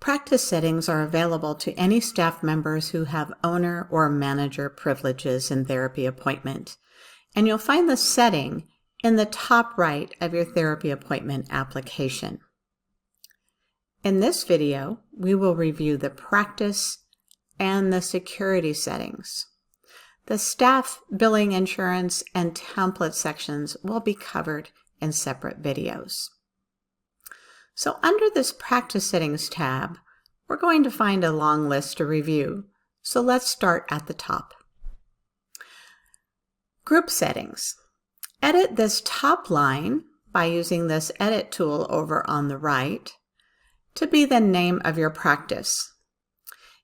Practice settings are available to any staff members who have owner or manager privileges in therapy appointment, and you'll find the setting in the top right of your therapy appointment application. In this video, we will review the practice and the security settings. The staff, billing, insurance, and template sections will be covered in separate videos. So under this Practice Settings tab, we're going to find a long list to review. So let's start at the top. Group Settings. Edit this top line by using this Edit tool over on the right to be the name of your practice.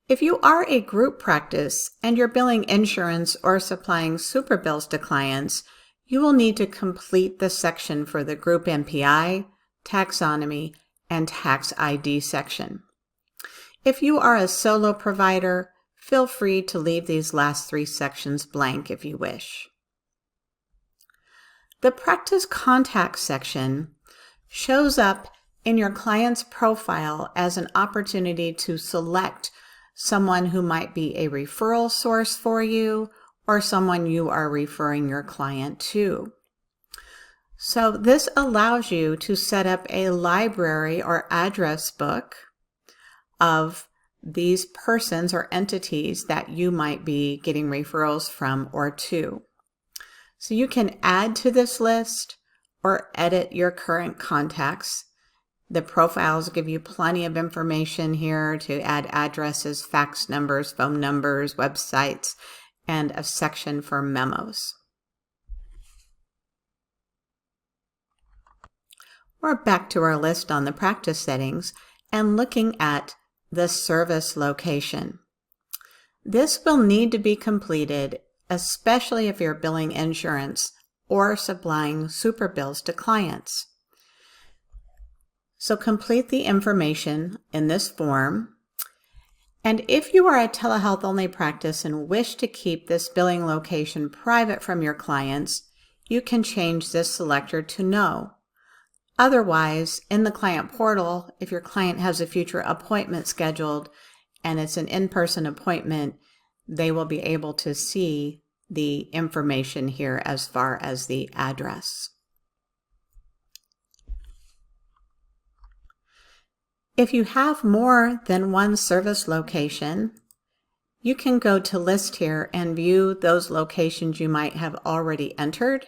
If you are a group practice and you're billing insurance or supplying super bills to clients, you will need to complete the section for the group MPI, taxonomy, and tax ID section. If you are a solo provider, feel free to leave these last three sections blank if you wish. The Practice Contacts section shows up in your client's profile as an opportunity to select someone who might be a referral source for you or someone you are referring your client to. So this allows you to set up a library or address book of these persons or entities that you might be getting referrals from or to. So you can add to this list or edit your current contacts. The profiles give you plenty of information here to add addresses, fax numbers, phone numbers, websites, and a section for memos. We're back to our list on the practice settings and looking at the service location. This will need to be completed, especially if you're billing insurance or supplying super bills to clients. So complete the information in this form. And if you are a telehealth-only practice and wish to keep this billing location private from your clients, you can change this selector to no. Otherwise, in the client portal, if your client has a future appointment scheduled and it's an in-person appointment, they will be able to see the information here as far as the address. If you have more than one service location, you can go to List here and view those locations you might have already entered,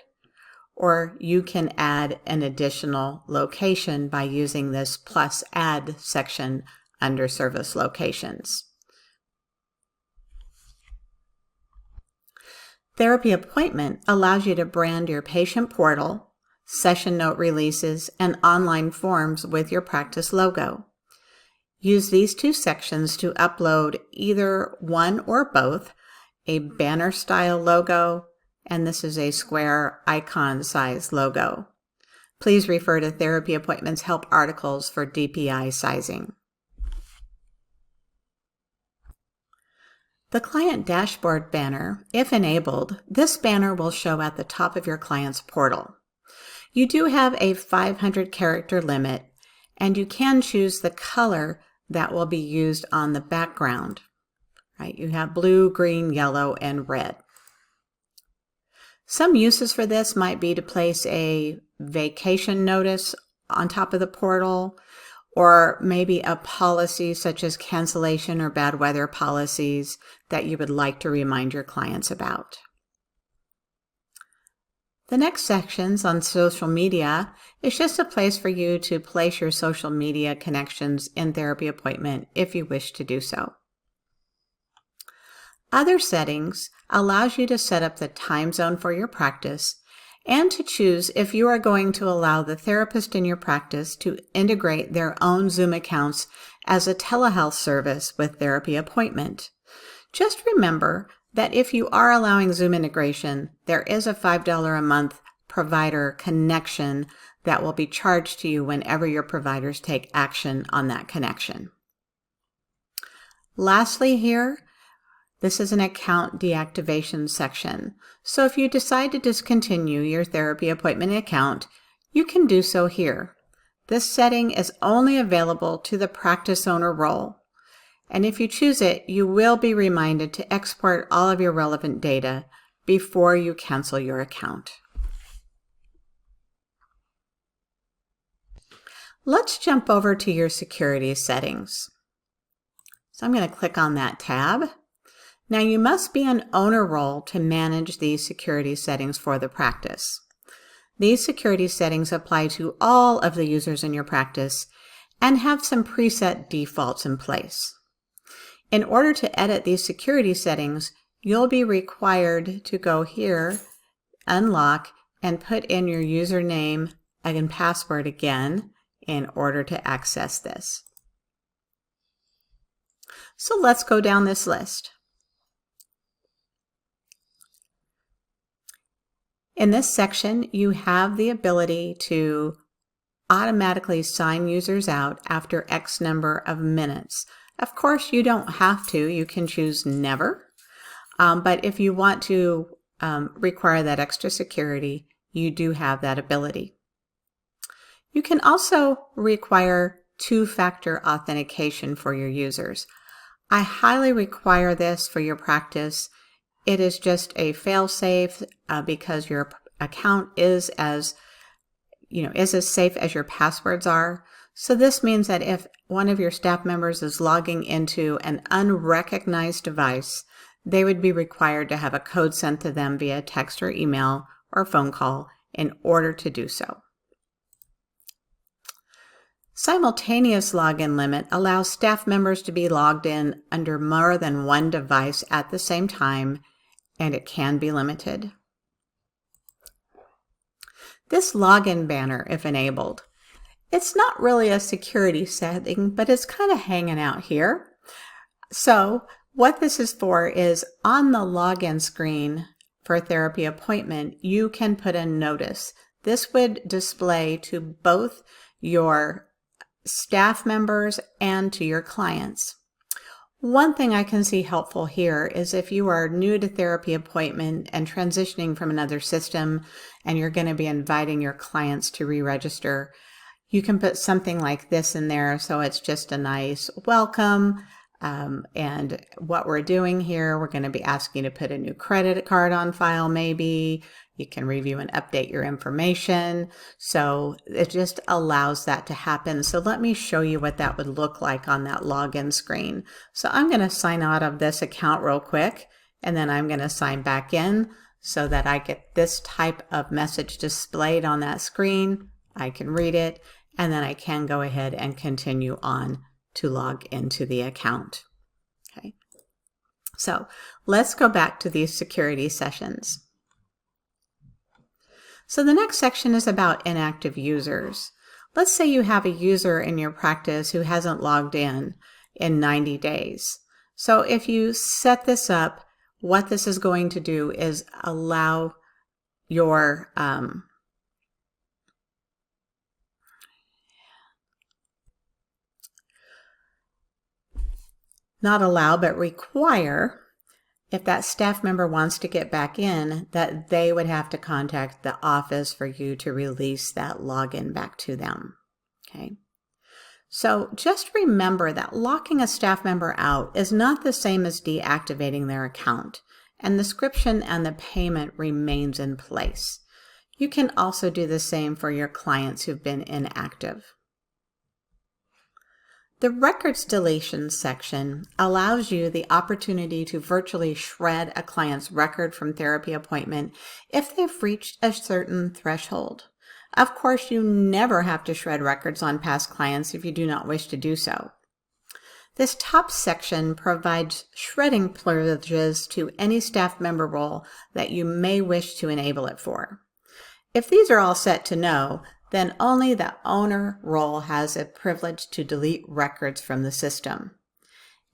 or you can add an additional location by using this plus add section under service locations. Therapy Appointment allows you to brand your patient portal, session note releases, and online forms with your practice logo. Use these two sections to upload either one or both a banner style logo, and this is a square icon size logo. Please refer to Therapy Appointment's help articles for DPI sizing. The Client Dashboard banner, if enabled, this banner will show at the top of your client's portal. You do have a 500 character limit, and you can choose the color that will be used on the background. Right? You have blue, green, yellow, and red. Some uses for this might be to place a vacation notice on top of the portal, or maybe a policy such as cancellation or bad weather policies that you would like to remind your clients about. The next sections on social media is just a place for you to place your social media connections in Therapy Appointment if you wish to do so. Other settings allows you to set up the time zone for your practice and to choose if you are going to allow the therapist in your practice to integrate their own Zoom accounts as a telehealth service with Therapy Appointment. Just remember that if you are allowing Zoom integration, there is a $5 a month provider connection that will be charged to you whenever your providers take action on that connection. Lastly here, this is an account deactivation section. So if you decide to discontinue your Therapy Appointment account, you can do so here. This setting is only available to the practice owner role. And if you choose it, you will be reminded to export all of your relevant data before you cancel your account. Let's jump over to your security settings. So I'm going to click on that tab. Now you must be an owner role to manage these security settings for the practice. These security settings apply to all of the users in your practice and have some preset defaults in place. In order to edit these security settings, you'll be required to go here, unlock, and put in your username and password again in order to access this. So let's go down this list. In this section, you have the ability to automatically sign users out after X number of minutes. Of course, you don't have to. You can choose never. But if you want to require that extra security, you do have that ability. You can also require two-factor authentication for your users. I highly require this for your practice. It is just a fail-safe because your account is as safe as your passwords are. So this means that if one of your staff members is logging into an unrecognized device, they would be required to have a code sent to them via text or email or phone call in order to do so. Simultaneous login limit allows staff members to be logged in under more than one device at the same time, and it can be limited. This login banner, if enabled, it's not really a security setting, but it's kind of hanging out here. So what this is for is on the login screen for a therapy appointment, you can put a notice. This would display to both your staff members and to your clients. One thing I can see helpful here is if you are new to therapy appointment and transitioning from another system and you're going to be inviting your clients to re-register, you can put something like this in there so it's just a nice welcome. And what we're doing here, we're going to be asking you to put a new credit card on file maybe. You can review and update your information. So it just allows that to happen. So let me show you what that would look like on that login screen. So I'm going to sign out of this account real quick, and then I'm going to sign back in so that I get this type of message displayed on that screen. I can read it, and then I can go ahead and continue on to log into the account. Okay. So let's go back to these security sessions. So the next section is about inactive users. Let's say you have a user in your practice who hasn't logged in 90 days. So if you set this up, what this is going to do is allow your not allow, but require, if that staff member wants to get back in, that they would have to contact the office for you to release that login back to them. Okay. So just remember that locking a staff member out is not the same as deactivating their account, and the description and the payment remains in place. You can also do the same for your clients who've been inactive. The records deletion section allows you the opportunity to virtually shred a client's record from therapy appointment if they've reached a certain threshold. Of course, you never have to shred records on past clients if you do not wish to do so. This top section provides shredding privileges to any staff member role that you may wish to enable it for. If these are all set to no, then only the owner role has a privilege to delete records from the system.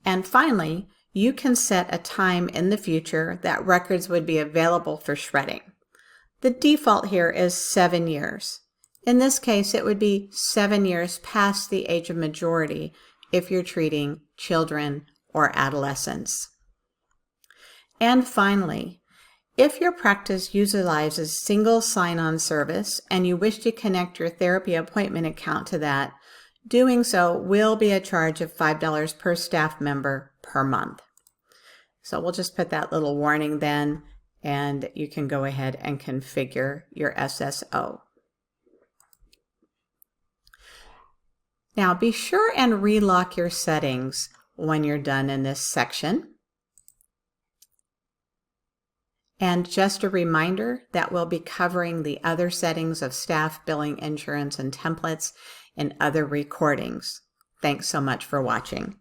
And finally, you can set a time in the future that records would be available for shredding. The default here is 7 years. In this case, it would be 7 years past the age of majority if you're treating children or adolescents. And finally, If your practice utilizes single sign-on service and you wish to connect your therapy appointment account to that, doing so will be a charge of $5 per staff member per month. So we'll just put that little warning then, and you can go ahead and configure your SSO. Now be sure and relock your settings when you're done in this section. And just a reminder that we'll be covering the other settings of staff, billing, insurance, and templates in other recordings. Thanks so much for watching.